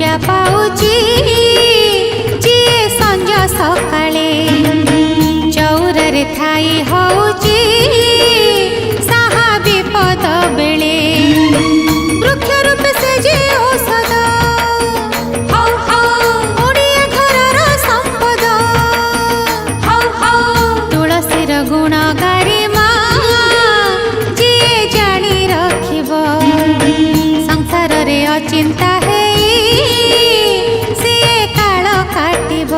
पूजा पाउची जी संज सकाळे चौरारे Thai होउची साहा विपद बेले वृक्ष रूप से जे औषध ओडिया घरर संपद तुलसीर गुण गारी जी जानी रखिब संसार रे अचिंता है सी काल काटिब।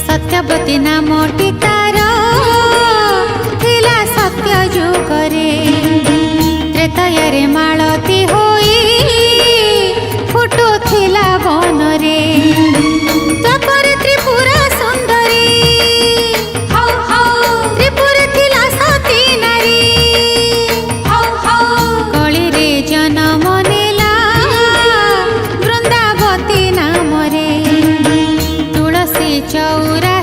सत्यवती नाम टीकार थिला सत्य जुगरे त्रेतयारे मालती होई फुटुथिला बनरे त्वकरे त्रिपुरा सुंदरी त्रिपुरे थिला सती नारी कली रे जन्म नेला वृंदावती नामरे तुलसी चौरा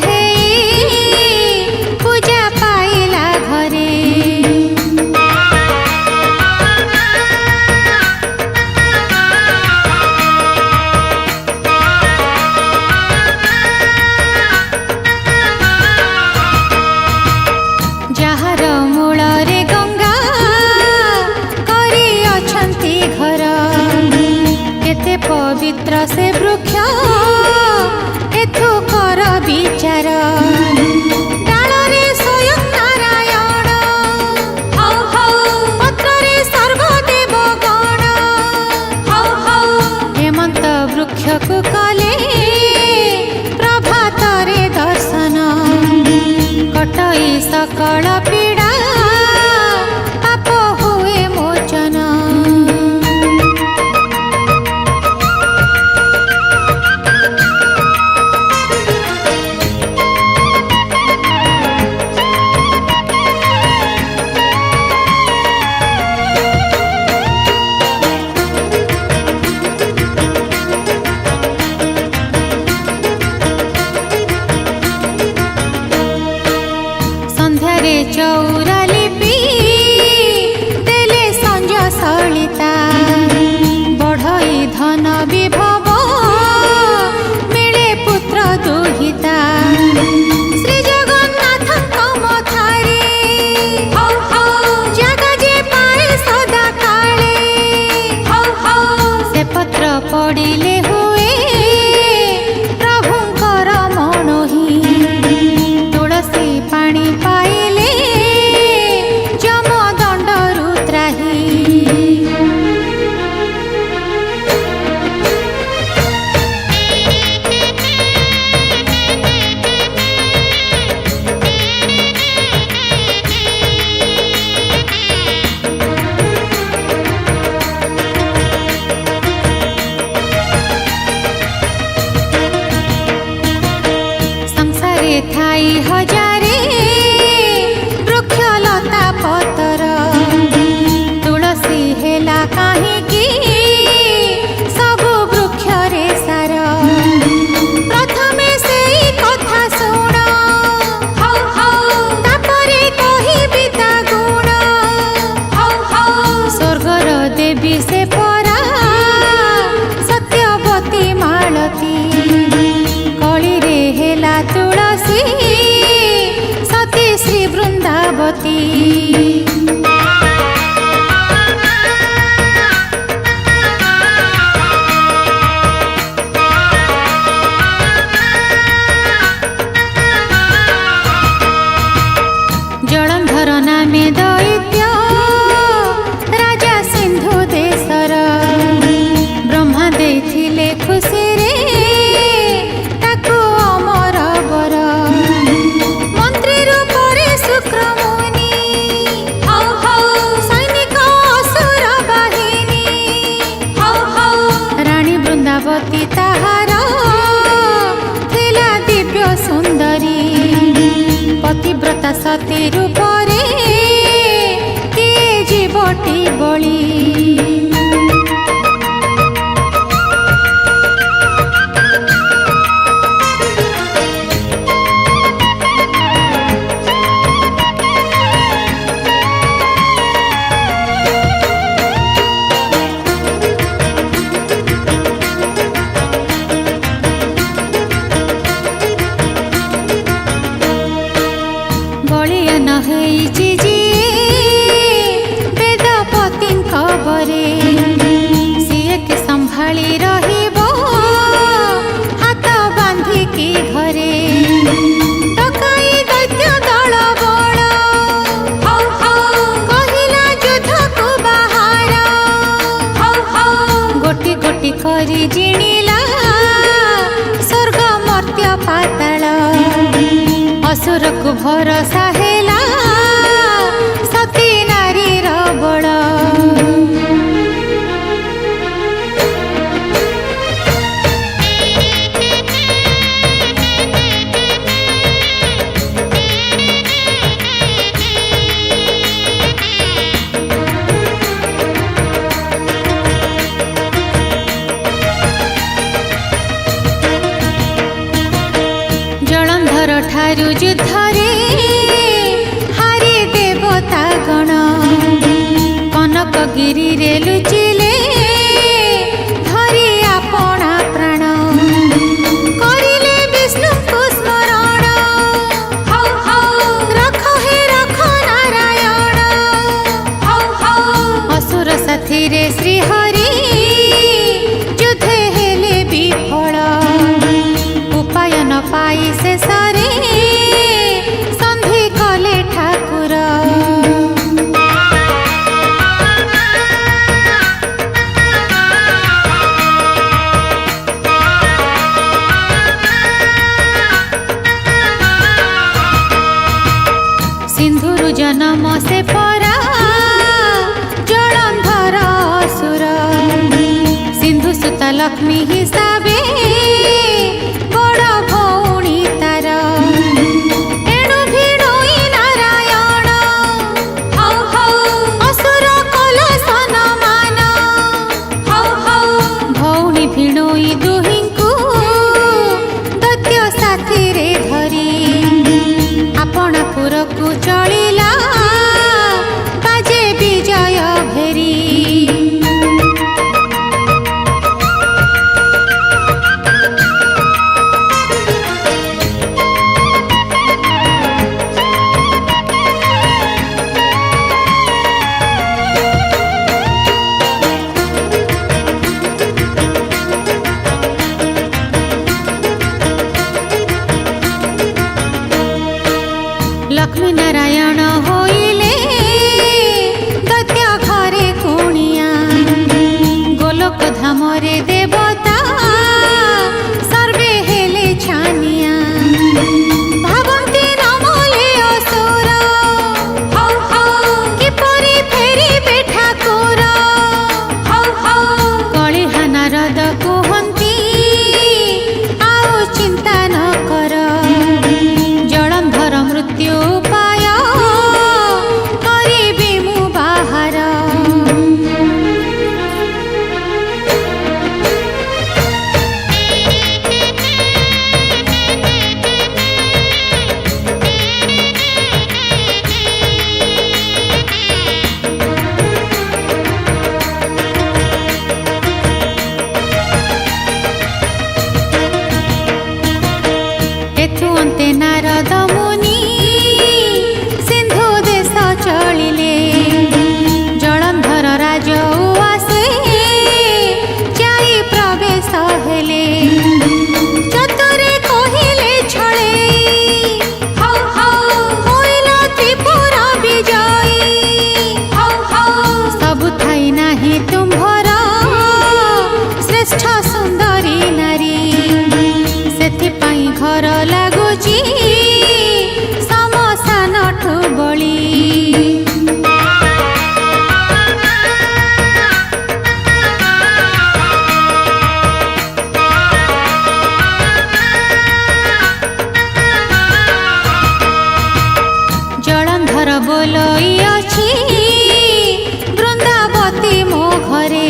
पवित्र से वृक्ष एथु कर विचार डालरे स्वयं नारायण पत्रे सर्वदेव गण हेमंत वृक्ष को कले प्रभात रे दर्शन कटई सकल पीड़ा पाप हुए मोचन। चौरा लिपि देले संज सलिता बढ़ई धन विभव मिले पुत्र दुहिता श्री जगन्नाथ मथारे जग जे पाए सदा काले से पत्र पड़िले हुए प्रभुंकर मनोही तुलसी पानी पाइले थाई हजारे वृक्ष लता पतर तुलसी हेला काहींकी सबु वृक्ष रे सार प्रथमे सेई कथा सुण तापरे कहिबि ता गुण स्वर्गर देवी से परा सत्यवती मालती कली रे हेला तुलसी सती श्री वृंदावती। जलंधर नामे दैत्य राजा सिंधु देशर ब्रह्मा देथिले खुशी रे ताहार थिला दिव्य सुंदरी पतिव्रता सती रूपरे भरोसा हेला सती नारीर बळ जलंधर ठारू युद्धरे हारी देवता गण कनकगिरी रे लुचिले धरी आपणा प्राण करिले विष्णु को स्मरण रख हे रख नारायण असुर साथी रे श्री हरि युद्धे हेले विफल उपाय न पाई शेषरे संधि कले ठाकुर सिंधुरु जन्म से परा जलंधर असुर सिंधु सुता लक्ष्मी हिसाबे बड़ भौणी तार एणु भिड़ोई नारायण असुर कल सनमान भौणी भिड़ोई दुहिंकु दैत्य साथी रे धरी आपण पुरकु चलिला बाजे विजय भेरी लक्ष्मी नारायण होइले दैत्य घरे कुणिया गोलोक धाम रे देवता सर्वे हेले छानिया भावंती नमले असुर किपरि फेरिबे ठाकुर कलिहा नारद कुहंती आउ चिंता न कर जलंधर मृत्यु उपाय करिबी मु बाहर एथु अंते नारद मुनि सिंधु देश चलिले जलंधर राज उआसे जाई प्रवेश हेले चतुरे कहिले छळे होइला त्रिपुर विजयी सबु थाई नाही तुम्भर श्रेष्ठ सुंदरी नारी सेथिपाई घर लागुची समसान ठु बळी जलंधर बोलई अछि वृंदावती मो घरे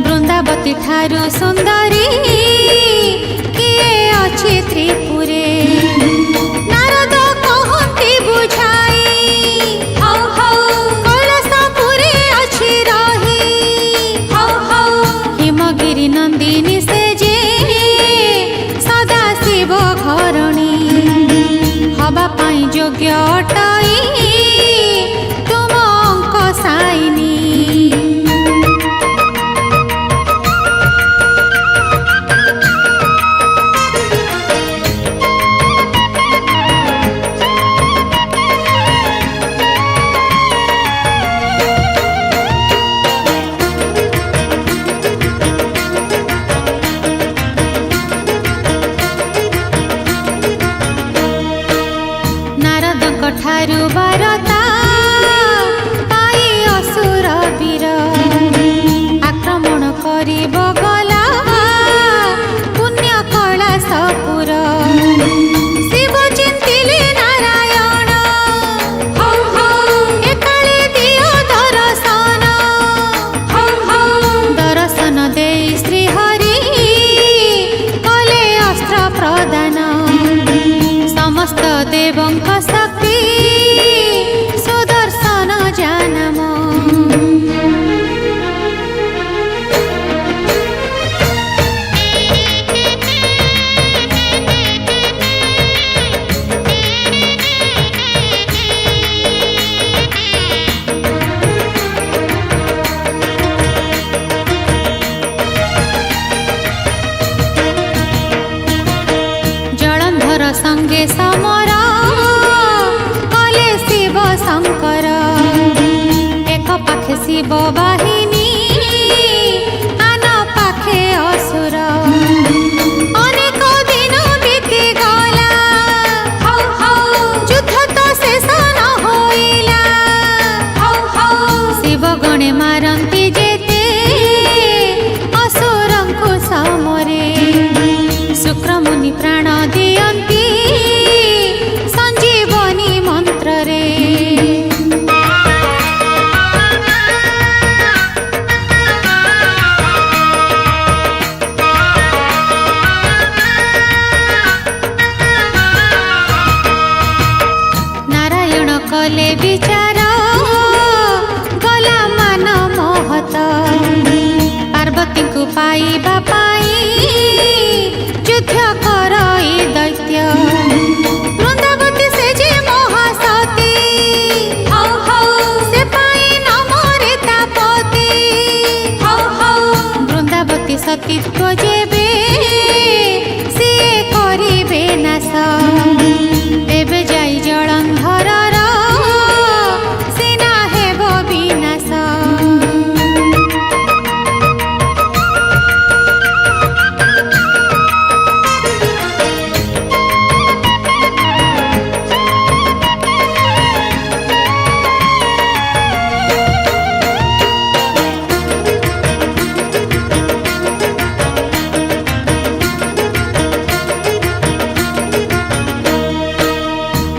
वृंदावती ठारू सुंदरी किए अछि त्रिपुरे नारद कहंती बुझाई कैलासपुरे अछि रही हिमगिरी नंदिनी से जे सदा शिव घरणी हवा पाई योग्य अटई तुम अंक साइनी शिव बाहिनी आन पाखे असुर अनेक दिन बीती गला युद्ध तो शेष न होइला शिव गणे मारंती जेते असुरंकु समरे शुक्रमुनि प्राण दियंती संजीवनी मंत्र रे नारायण कले विचार गला मान महत पार्वती को पाइबा पाई युद्ध करई दैत्य वृंदावती से जे महासती से पाई न मरे तापती वृंदावती सतीत्व जेबे सिए करिबे नाश तेबे जाई जलंधरर सेना हेब विनाश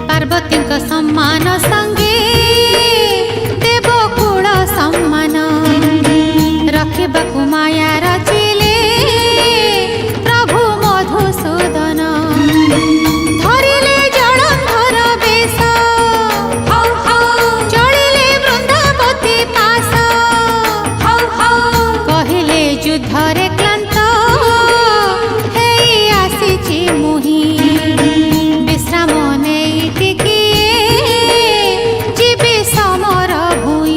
पार्वतीଙ୍କ सम्मान संगे देवकुल सम्मान रखिबाकु माया रचिले प्रभु मधुसूदन धरिले जलंधर बेश चलिले वृंदावती पास कहिले युद्धरे क्लांत हेई आसीछि मुहि विश्राम नेई टिकिए जीवे समर भुई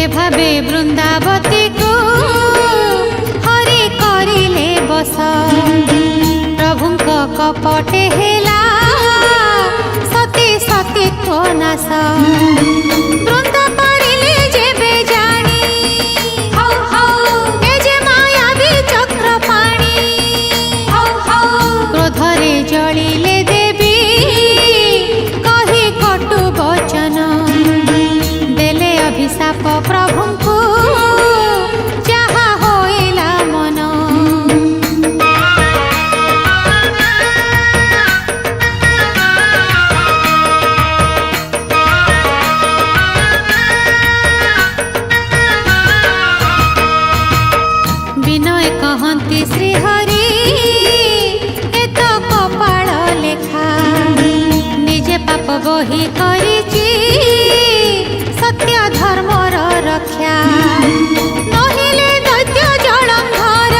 ए भावे वृंदावती को हरि करिले बस प्रभुଙ୍କ कपटे हेला सती सतीत्व नाश वृंदा करिले जेबे जानी ए जे मायावी चक्र पाणी क्रोधरे जलिले देवी कही कटु वचन देले अभिशाप प्रभुଙ୍କୁ जाहा होइला मन विनय कहंती श्रीहरि एत कपाळ लेखा निजे पाप बही करिछि सत्य धर्मर रक्षा नहिले दैत्य जलंधर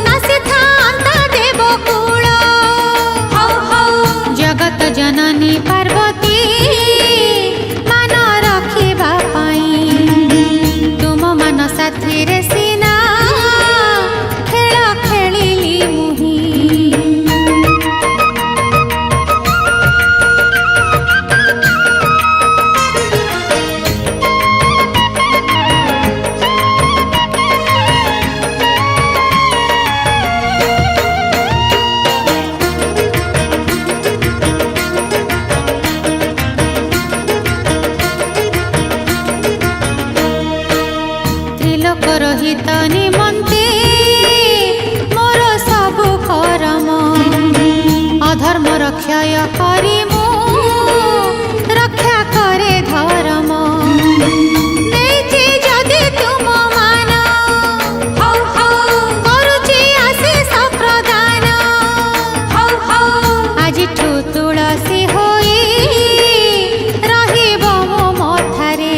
नासिथान्त देवकुल जगत जननी पार्वती मान रखिबा पाई तुम मान साथी रे सीना खेल खेलिली मुहि त्रिलोकर हित निमन्ते मोर सबु करम अधर्मर क्षय करि मु रक्षा करे धर्म नेइछि जदि तुम मान करुछि आशीष प्रदान आजिठु तुलसी होई रहिब मो मथारे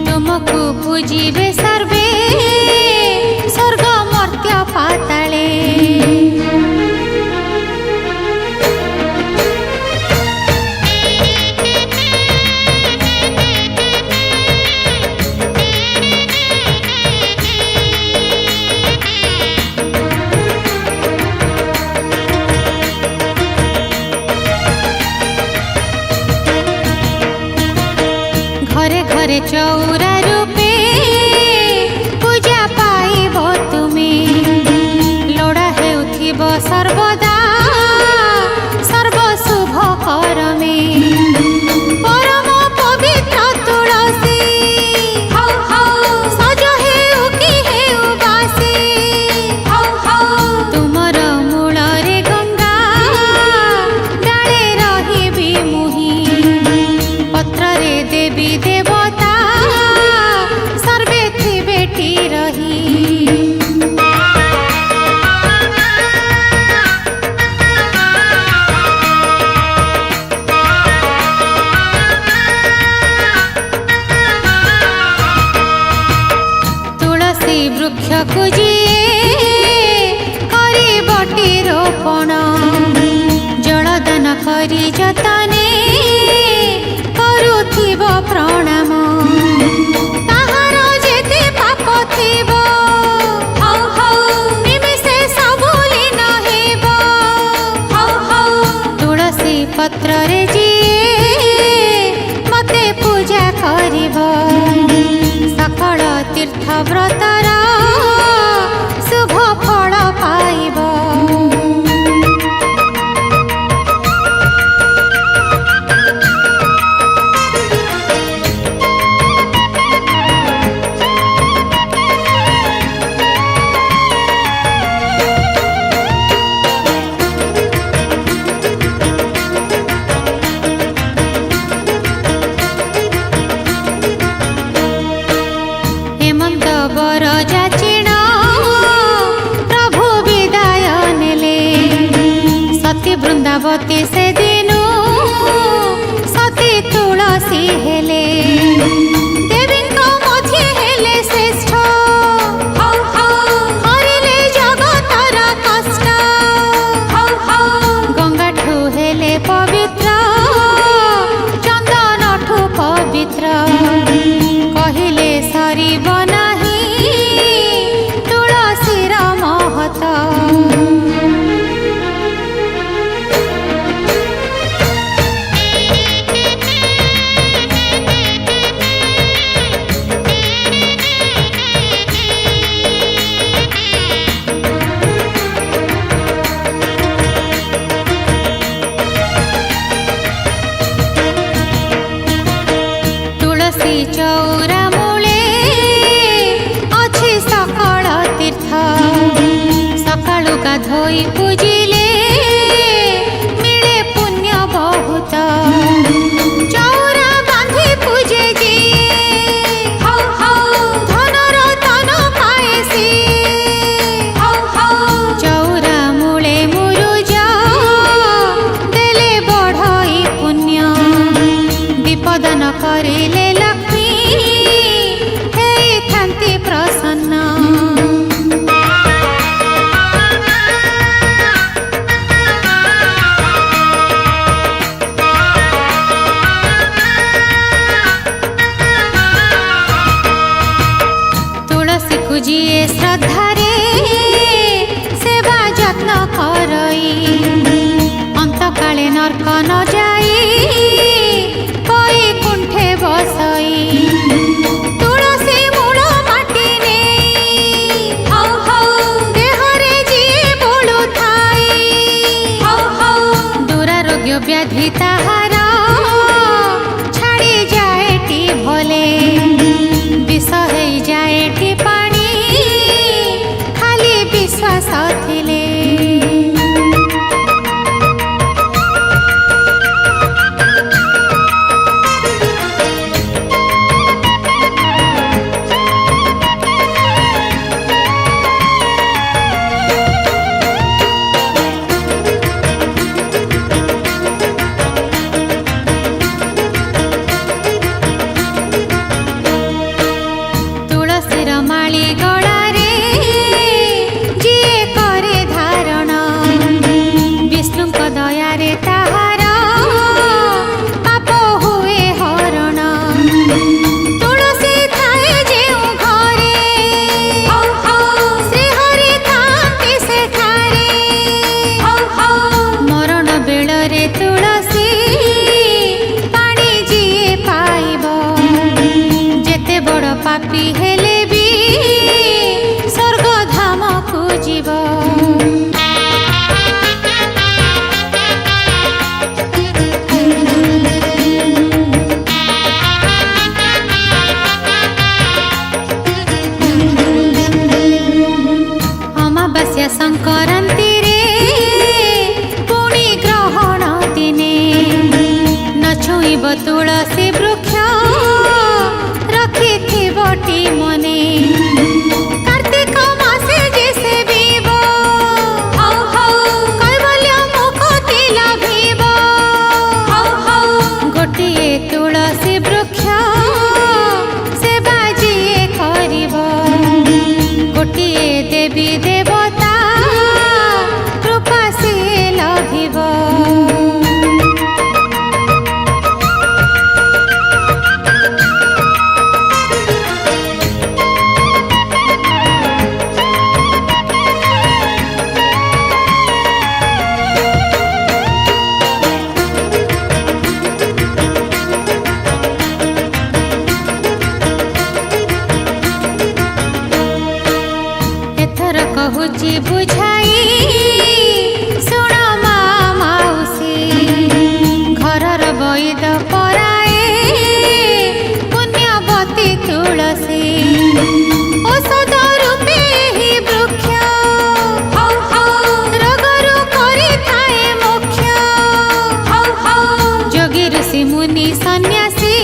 तुमको पूजिबे सर्वे स्वर्ग मर्त्य पाताले ଘରେ ଚଉରା ରୂପେ ପୂଜା ପାଇବ ତୁମେ। ଲୋଡ଼ା ହେଉଥିବ ସର୍ବଦା ସର୍ବ ଶୁଭ କରମେ। ପରମ ପବିତ୍ର ତୁଳସୀ ସଜ ହେଉ କି ହେଉ ବାସୀ। ତୁମର ମୂଳରେ ଗଙ୍ଗା ଡାଳେ ରହିବି ମୁହିଁ। ପତ୍ରରେ ଦେବୀ ଦେବତା ସର୍ବେ ଥିବେ ଟି ରହି। ତୁଳସୀ ବୃକ୍ଷକୁ ଯିଏ କରିବଟି ରୋପଣ। ଜଳଦାନ କରି ଯତନେ କରୁଥିବ ପ୍ରଣାମ। ତାହାର ଯେତେ ପାପ ଥିବ ନିମିଷେ ସବୁ ଲୀନ ହେବ। ତୁଳସୀ ପତ୍ରରେ ଯିଏ ମତେ ପୂଜା କରିବ। ସକଳ ତୀର୍ଥ ବ୍ରତର ଶୁଭ ଫଳ ପାଇବ। ହେମନ୍ତ ବର ଯାଚିଣ ପ୍ରଭୁ ବିଦାୟ ନେଲେ। ସତୀ ବୃନ୍ଦାବତୀ ସେଦିନୁ ସତୀ ତୁଳସୀ ହେଲେ। ଦେବୀଙ୍କ ମଝି ହେଲେ ଶ୍ରେଷ୍ଠ ହରିଲେ ଜଗତର କଷ୍ଟ। ଗଙ୍ଗାଠୁ ହେଲେ ପବିତ୍ର ଚନ୍ଦନଠୁ ପବିତ୍ର। କହିଲେ ସରିବ ନାହିଁ ତୁଳସୀର ମହତ। ତୁଳସୀ ଚଉରା ମୂଳେ ଅଛି ସକଳ ତୀର୍ଥ। ସକାଳୁ ଗାଧୋଇ ପୂଜିଲେ ମିଳେ ପୁଣ୍ୟ ବହୁତ। ଚଉରା ବାନ୍ଧି ପୂଜେ ଯିଏ ଧନର ତନ ପାଏ ସିଏ। ଚଉରା ମୂଳେ ମୁରୁଜ ଦେଲେ ବଢ଼ଇ ପୁଣ୍ୟ। ଦୀପଦାନ କରିଲେ ଲକ୍ଷ୍ମୀ ହେଇଥାନ୍ତି ପ୍ରସନ୍ନ। ତୁଳସୀକୁ ଯିଏ ଶ୍ରଦ୍ଧାରେ ସେବା ଯତ୍ନ କରଇ। ଅନ୍ତକାଳେ ନର୍କ ନ ଯାଇ ବୈକୁଣ୍ଠେ ବସଇ। ତୁଳସୀ ମୂଳ ମାଟି ନେଇ ଦେହରେ ଯିଏ ବୋଳୁଥାଇ। ଦୁରାରୋଗ୍ୟ ବ୍ୟାଧି ତାହାର ଛାଡ଼ି ଯାଏଟି ଭଲେ। ବିଷ ହେଇଯାଏଟି ପାଣି ଖାଲି ବିଶ୍ୱାସ ଥିଲେ। ତୁଳସୀର ମାଳି ଗଳାରେ ଯିଏ କରେ କରନ୍ତି ରେ ପୁଣି ଗ୍ରହଣ ଦିନେ ନ ଛୁଇଁବ ତୁଳସୀ ବୃକ୍ଷ ରଖିଥିବଟି ମନେ କାର୍ତ୍ତିକ ମାସେ ଯେ ସେବିବ କୈବଲ୍ୟ ମୁକ୍ତି ଲାଭିବ ଗୋଟିଏ ତୁଳସୀ ବୃକ୍ଷ ସେବା ଯିଏ କରିବ ଗୋଟିଏ ଦେବୀ ଦେବତା କୃପା ସିଏ ଲଭିବ। ଏଥର କହୁଛି ବୁଝାଇ ଶୁଣ ମା ମାଉସୀ ଘରର ବୈଦ ପରାଏ ପୁଣ୍ୟବତୀ ତୁଳସୀ ଔଷଧ ରୂପେ ଏହି ବୃକ୍ଷ ରୋଗରୁ କରିଥାଏ ମୋକ୍ଷ ଯୋଗୀ ଋଷି ମୁନି ସନ୍ନ୍ୟାସୀ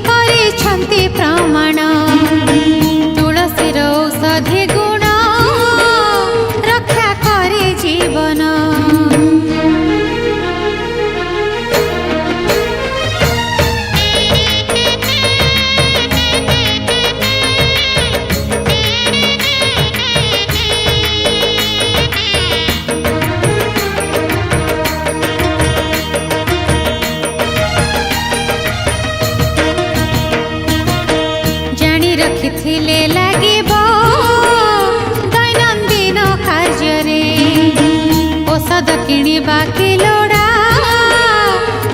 କରିଛନ୍ତି ପ୍ରମାଣ ତୁଳସୀର ଔଷଧି ଗୁଣ ରକ୍ଷା କରେ ଜୀବନ। ଜାଣି ରଖିଥିଲେ ଲାଗିବ ଦୈନନ୍ଦିନ କାର୍ଯ୍ୟରେ ଔଷଧ କିଣିବା କି ଲୋଡ଼ା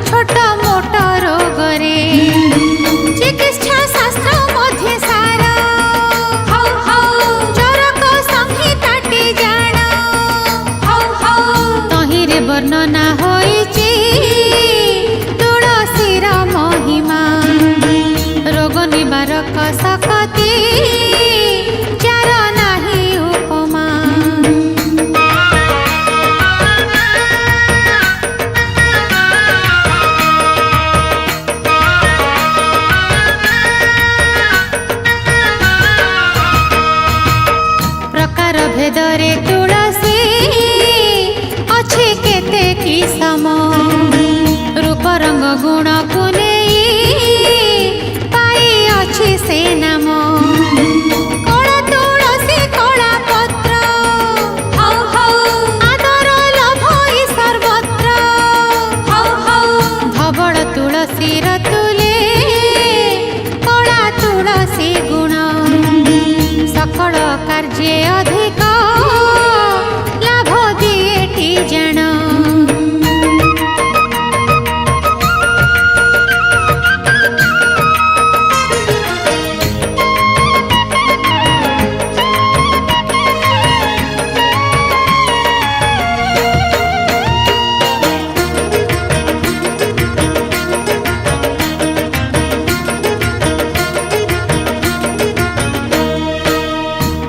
ଛୋଟ ମୋଟ ରୋଗରେ ଚିକିତ୍ସା ଶାସ୍ତ୍ର ମଧ୍ୟ ସାର ଚରକ ସଂହିତାଟି ଜାଣ ତହିଁରେ ବର୍ଣ୍ଣନା ହୋଇଛି ତୁଳସୀର ମହିମା ରୋଗ ନିବାରକ ଶକ୍ତି ଯାର ନାହିଁ ଉପମା। ପ୍ରକାର ଭେଦରେ ତୁଳସୀ ଅଛି କେତେ କିସମ ରୂପ ରଙ୍ଗ ଗୁଣକୁ ନେଇ ପାଇଅଛି ସେ ନାମ କଳା ତୁଳସୀ କଳା ପତ୍ର ଆଦର ଲୋଭ ଇ ସର୍ବତ୍ର ଧବଳ ତୁଳସୀର ତୁଲେ କଳା ତୁଳସୀ ଗୁଣ ସକଳ କାର୍ଯ୍ୟ ଅଧିକ ଲାଭ ଦିଏଟି ଜାଣ।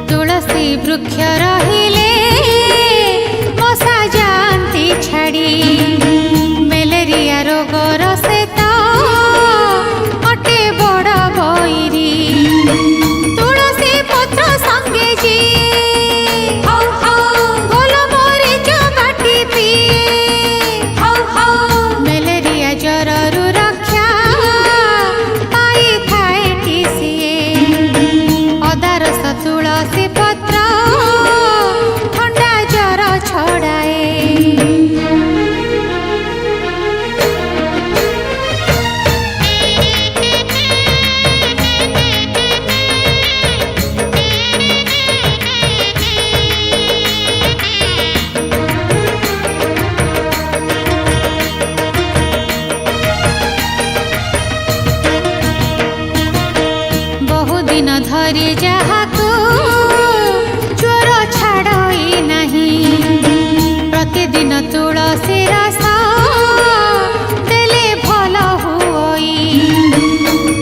ତୁଳସୀ ବୃକ୍ଷ ରହିଲେ ମଶା ଯାଆନ୍ତି ଛାଡ଼ି ମ୍ୟାଲେରିଆ ରୋଗର ସେତ ଅଟେ ବଡ଼ ବୈରୀ ତୁଳସୀ ପତ୍ର ସଙ୍ଗେ ଯିଏ ଗୋଲମରିଚ ବାଟି ପିଏ ମ୍ୟାଲେରିଆ ଜ୍ୱରରୁ ରକ୍ଷା ପାଇଥାଏଟି ସିଏ ଅଦା ରସ ତୁଳସୀ ପତ୍ର ଥଣ୍ଡା ଜ୍ୱର ଛଡ଼ାଏ। বহুদিন ধରି ଯାହାକୁ ଜ୍ୱର ଛାଡ଼ଇ ନାହିଁ ପ୍ରତିଦିନ ତୁଳସୀ ରସ ଦେଲେ ଭଲ ହୁଅଇ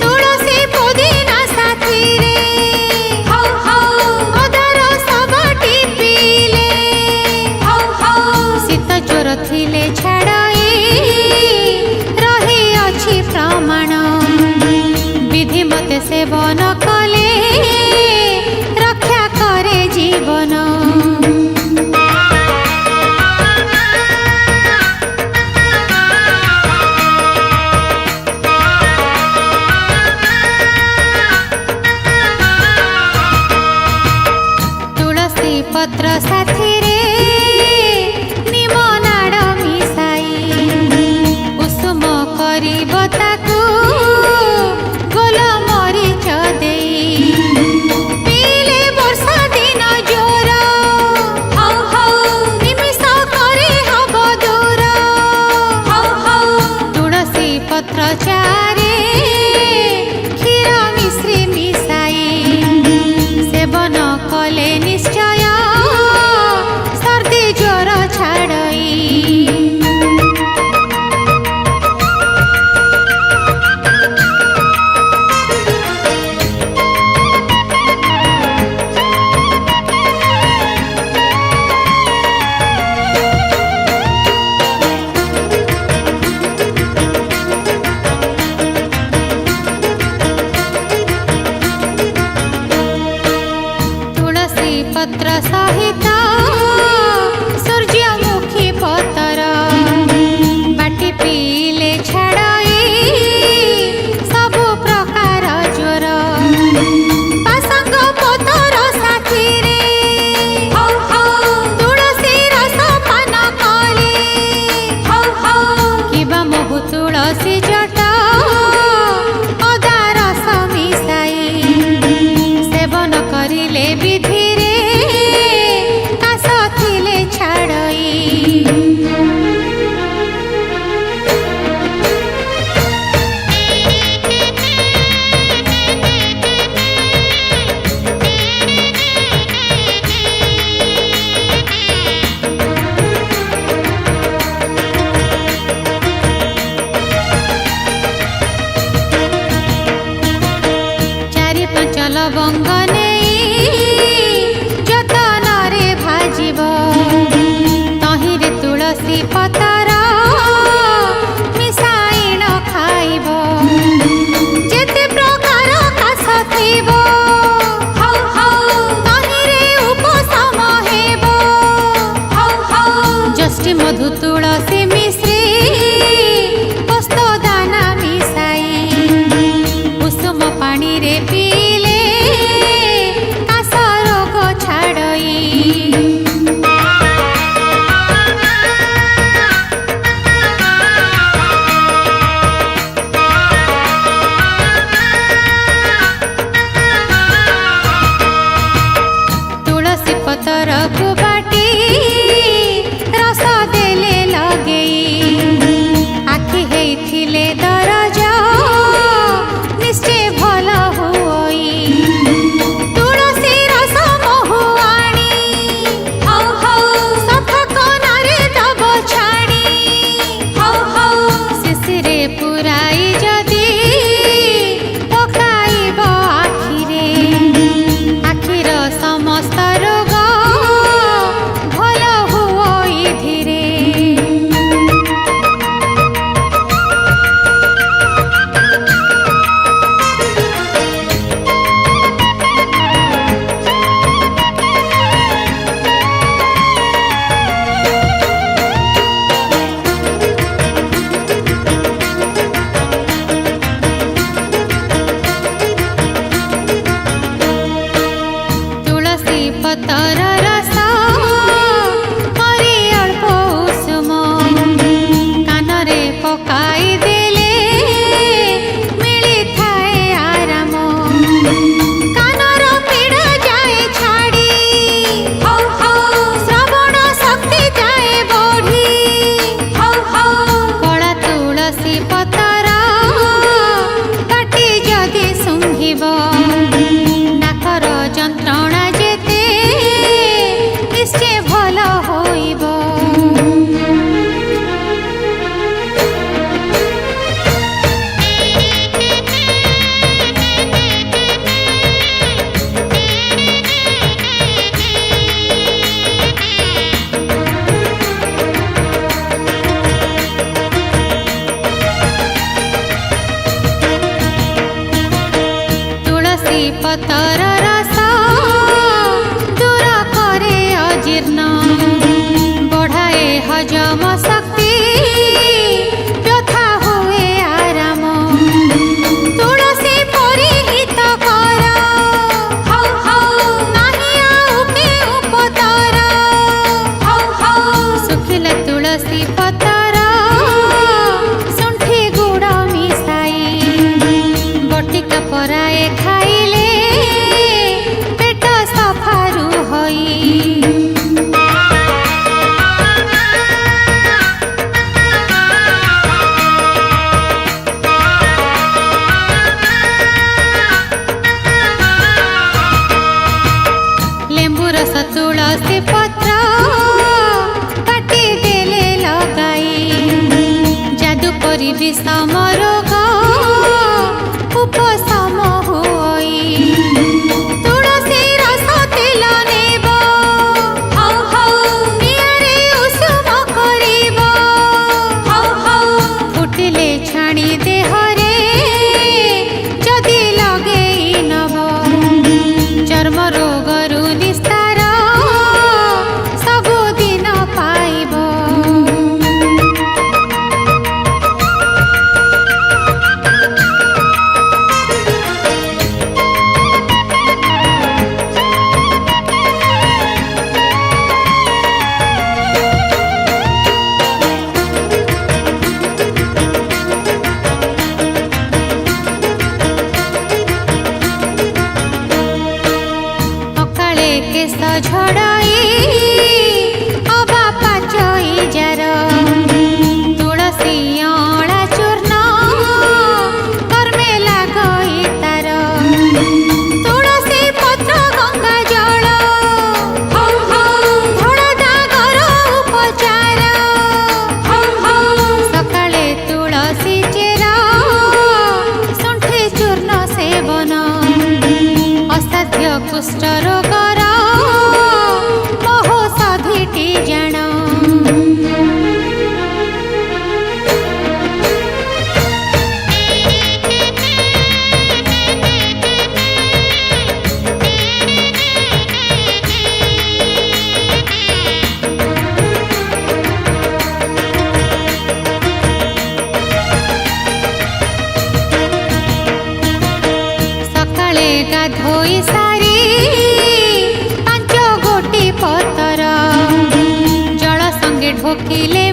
ତୁଳସୀ ପୁଦିନା ସାଥିରେ ଅଦା ରସ ବାଟି ପିଇଲେ साथी रे निम नाड़ मिसाई कुसुम करिब ताकू गोल मरीच देई पीले वर्षा दिन जोर निमिष करे हब दूर तुलसी पत्र चारे क्षीर मिश्री मिसाई सेवन कले निश्चय सर्दी ज्वर छाड़ई तुलसी पत्र सहित सूर्यमुखी पतर बाटी पीले छाड़ई सबु प्रकार ज्वर पासंग पतर साथी रे तुलसी रस पान कले किबा महु तुलसी जट अदा रस मिसाई सेवन करिले विधि रे कास थिले छाड़ई चारि पांच लवंग जतन रे भाजिब तहिरे तुलसी पतर मिसाइण खाइब जेते प्रकार कास थिब तहिरे उपशम हेब जष्टि मधु तुलसी मिश्री पोस्त दाना मिसाई कुसुम पानी रे पीले कास रोग छाड़ई तुलसी पतर को बाटी रस देले लगेई आखि हेइथिले दरज निश्चय भल हुई तुलसी रस महु आनी सफा कनारे दब छाड़ी शिशिरे पुराई जदि पकाइब आखिरे आखिर समस्त रोग भल हुई धीरे तुलसी पतर रस करे अल्प उषुम कानरे पकाई देले मिली थाए आराम कानर पीड़ा जाए छाड़ी श्रवण शक्ति जाए बढ़ी कला तुलसी पतर काटी जदि सुंघिब नाकर जंत्रणा जेते निश्चय भल होइब तुलसी पतर रस दूर करे अजीर्ण बढ़ाए हजम शक्ति व्यथा हुए आराम तुलसी परिहित कर नहीं आउ के उपतर विषम रोग उपशम होई तुलसी रस तेल नेब निआरे उषुम करिब फुटिले छाणी देहरे जदि लगेई नब चर्म रोगरु निस्तार सबुदिन पाइब। केश झड़ाई अबा पाचई जार तुलसी अँला चूर्ण कर्मे लागई तार तुलसी पत्र गंगा जल धड़ा दागर उपचार सकाळे तुलसी चेरा शुंठी चूर्ण सेवन असाध्य कुष्ठ रोगर महोषधिटी जाण। सकाळे गाधोई सारी पांच गोटी पतर जल संगे ढोकिले